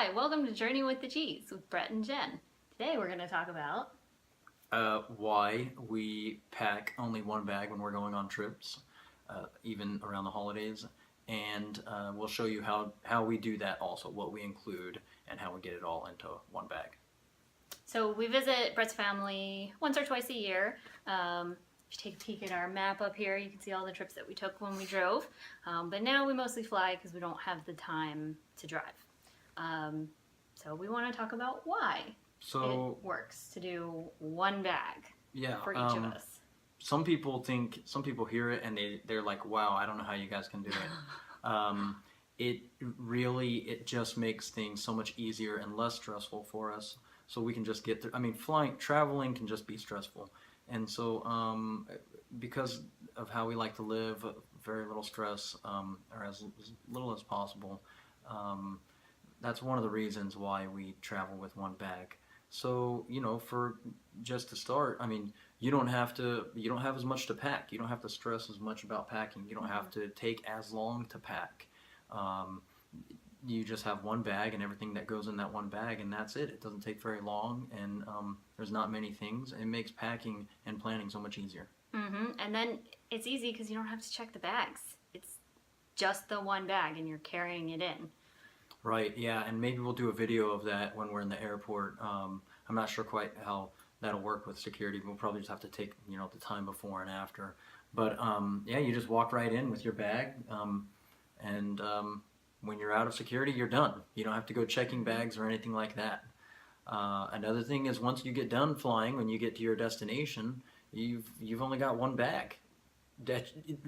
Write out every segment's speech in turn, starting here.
Hi, welcome to Journey with the G's with Brett and Jen. Today we're going to talk about why we pack only one bag when we're going on trips, even around the holidays, and we'll show you how we do that also, what we include, and how we get it all into one bag. So we visit Brett's family once or twice a year. If you take a peek at our map up here, you can see all the trips that we took when we drove. But now we mostly fly because we don't have the time to drive. So we want to talk about why it works to do one bag for each of us. Some people hear it and they're like, wow, I don't know how you guys can do it. It just makes things so much easier and less stressful for us, so we can just get through. I mean, traveling can just be stressful, and so because of how we like to live, very little stress, or as little as possible. That's one of the reasons why we travel with one bag. So, for just to start, I mean, you don't have as much to pack. You don't have to stress as much about packing. You don't have to take as long to pack. You just have one bag and everything that goes in that one bag, and that's it. It doesn't take very long, and there's not many things. It makes packing and planning so much easier. And then it's easy because you don't have to check the bags. It's just the one bag, and you're carrying it in. Right, yeah, and maybe we'll do a video of that when we're in the airport. I'm not sure quite how that'll work with security. We'll probably just have to take, the time before and after. But yeah, you just walk right in with your bag, and when you're out of security, you're done. You don't have to go checking bags or anything like that. Another thing is, once you get done flying, when you get to your destination, you've only got one bag.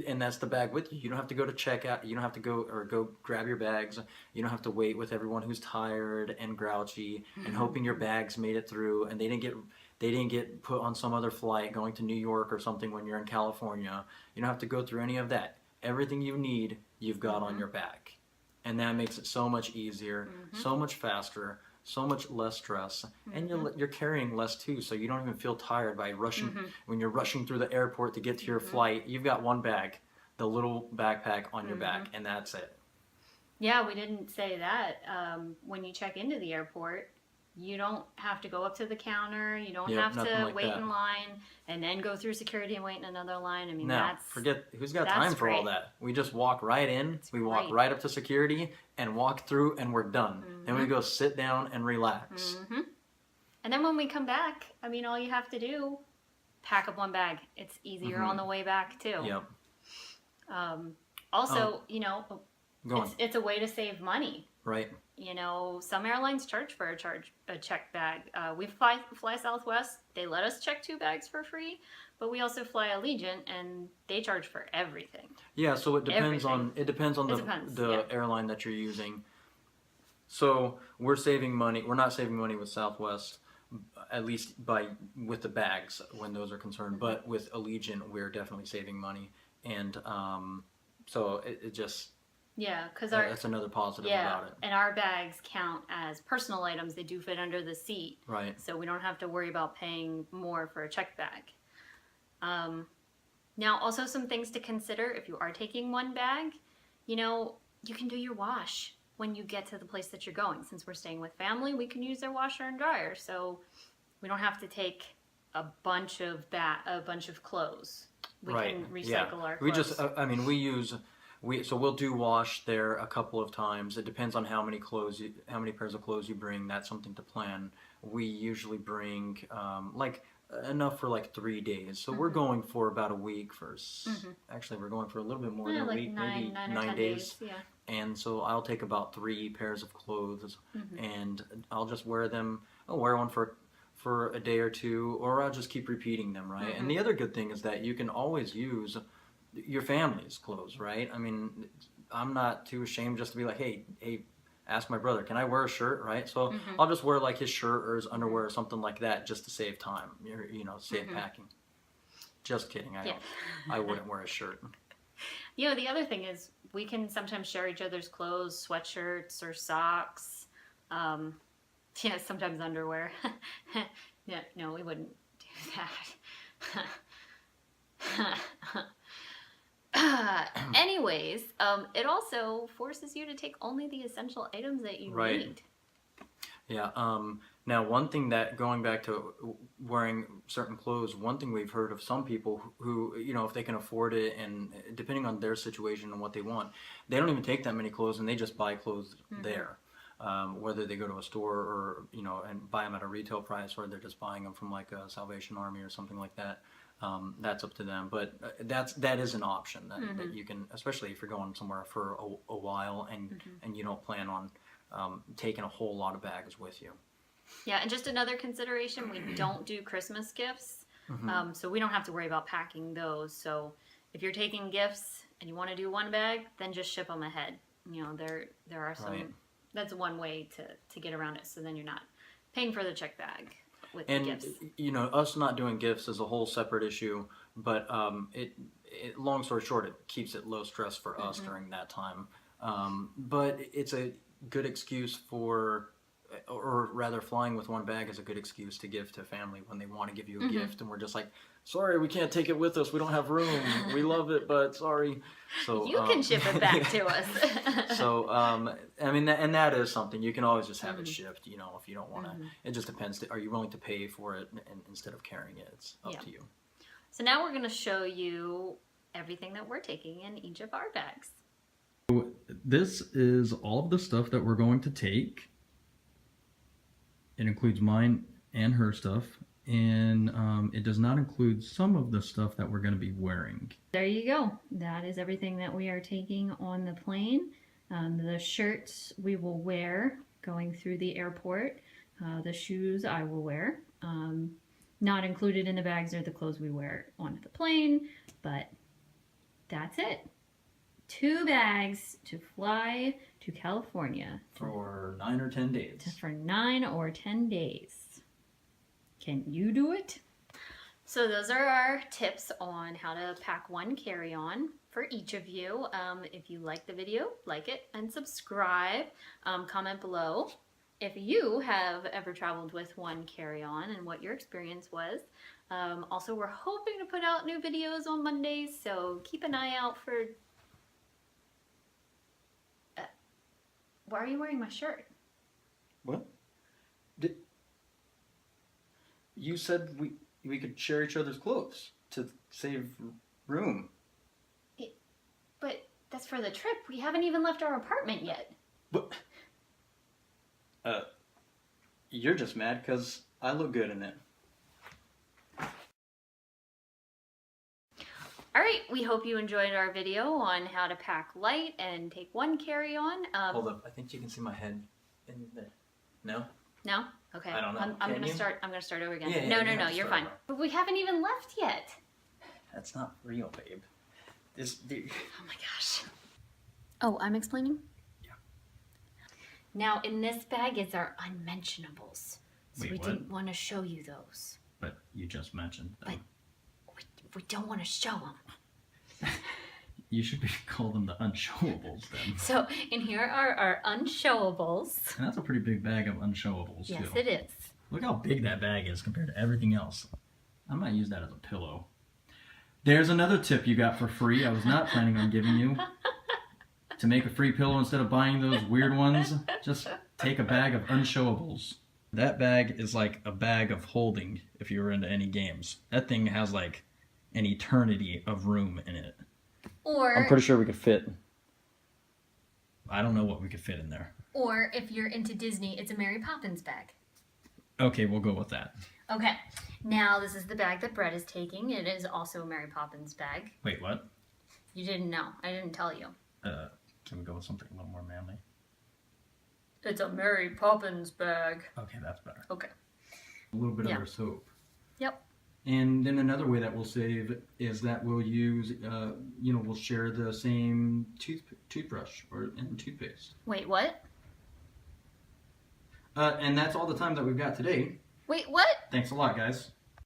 And that's the bag with you. You don't have to go to checkout. You don't have to go grab your bags. You don't have to wait with everyone who's tired and grouchy and hoping your bags made it through and they didn't get put on some other flight going to New York or something when you're in California. You don't have to go through any of that. Everything you need, you've got on your bag, and that makes it so much easier, so much faster, so much less stress, and you're carrying less too, so you don't even feel tired by rushing. When you're rushing through the airport to get to your flight, you've got one bag, the little backpack on your back, and that's it. Yeah, we didn't say that. When you check into the airport, you don't have to go up to the counter. You don't have to wait in line and then go through security and wait in another line. I mean, forget who's got time for all that. We just walk right in. We walk right up to security and walk through, and we're done. Then we go sit down and relax. And then when we come back, I mean, all you have to do, pack up one bag. It's easier on the way back too. Yep. Also, it's a way to save money. Right. Some airlines charge for a checked bag. We fly Southwest. They let us check 2 bags for free, but we also fly Allegiant, and they charge for everything. Yeah, so it depends on the airline that you're using. So we're saving money. We're not saving money with Southwest, at least with the bags when those are concerned. But with Allegiant, we're definitely saving money, and so it just. Yeah, because that's another positive about it. And our bags count as personal items. They do fit under the seat. Right. So we don't have to worry about paying more for a checked bag. Now, also some things to consider if you are taking one bag. You can do your wash when you get to the place that you're going. Since we're staying with family, we can use their washer and dryer. So we don't have to take a bunch of clothes. We can recycle our clothes. So we'll do wash there a couple of times. It depends on how many pairs of clothes you bring. That's something to plan. We usually bring enough for 3 days. So we're going for about a week first. Actually, we're going for a little bit more than a week, maybe 9 days. Yeah. And so I'll take about 3 pairs of clothes, and I'll just wear them. I'll wear one for a day or two, or I'll just keep repeating them, right? And the other good thing is that you can always use your family's clothes, right? I mean, I'm not too ashamed just to be like, hey, ask my brother, can I wear a shirt, right? So I'll just wear his shirt or his underwear or something like that just to save time, save packing. Just kidding, I wouldn't wear a shirt. The other thing is we can sometimes share each other's clothes, sweatshirts or socks. Sometimes underwear. No, we wouldn't do that. Anyways, it also forces you to take only the essential items that you need. Yeah. Now, one thing that going back to wearing certain clothes, one thing we've heard of some people who, if they can afford it and depending on their situation and what they want, they don't even take that many clothes and they just buy clothes there. Whether they go to a store or, and buy them at a retail price, or they're just buying them from like a Salvation Army or something like that. That's up to them, but that is an option that you can, especially if you're going somewhere for a while and you don't plan on taking a whole lot of bags with you. Yeah, and just another consideration, we don't do Christmas gifts, so we don't have to worry about packing those. So if you're taking gifts and you want to do one bag, then just ship them ahead. There are some. Right. That's one way to get around it. So then you're not paying for the check bag with And the gifts. us not doing gifts is a whole separate issue, but it long story short, it keeps it low stress for us during that time. But it's a good excuse or rather flying with one bag is a good excuse to give to family when they want to give you a gift, and we're just like, sorry, we can't take it with us, we don't have room, we love it, but sorry. So You can ship it back to us. So I mean, and that is something you can always just have it shipped, if you don't want to. It just depends, are you willing to pay for it instead of carrying it? It's up to you. So now we're going to show you everything that we're taking in each of our bags. This is all of the stuff that we're going to take. It includes mine and her stuff, and it does not include some of the stuff that we're going to be wearing. There you go. That is everything that we are taking on the plane. The shirts we will wear going through the airport. The shoes I will wear. Not included in the bags are the clothes we wear on the plane, but that's it. 2 bags to fly to California For 9 or 10 days. for 9 or 10 days. Can you do it? So those are our tips on how to pack one carry-on for each of you. If you like the video, like it and subscribe. Comment below if you have ever traveled with one carry-on and what your experience was. Also, we're hoping to put out new videos on Mondays, so keep an eye out for... Why are you wearing my shirt? What? You said we could share each other's clothes to save room. But that's for the trip. We haven't even left our apartment yet. But you're just mad because I look good in it. All right, we hope you enjoyed our video on how to pack light and take one carry-on. Hold up, I think you can see my head in there. No? No? Okay. I don't know. I'm Can gonna you? start. I'm gonna start over again. Yeah, no, you have to you're start fine. over. But we haven't even left yet. That's not real, babe. Oh my gosh. Oh, I'm explaining? Yeah. Now, in this bag is our unmentionables. So Wait, we what? didn't want to show you those. But you just mentioned them. We don't want to show them. You should call them the unshowables then. So, in here are our unshowables. And that's a pretty big bag of unshowables Yes, too. it is. Look how big that bag is compared to everything else. I might use that as a pillow. There's another tip you got for free. I was not planning on giving you. To make a free pillow instead of buying those weird ones, just take a bag of unshowables. That bag is like a bag of holding if you were into any games. That thing has like an eternity of room in it. Or I'm pretty sure we could fit. I don't know what we could fit in there. Or if you're into Disney, it's a Mary Poppins bag. Okay, we'll go with that. Okay, now this is the bag that Brett is taking. It is also a Mary Poppins bag. Wait, what? You didn't know. I didn't tell you. Can we go with something a little more manly? It's a Mary Poppins bag. Okay, that's better. Okay. A little bit Yeah. of our soap. Yep. And then another way that we'll save is that we'll use, we'll share the same toothbrush and toothpaste. Wait, what? And that's all the time that we've got today. Wait, what? Thanks a lot, guys.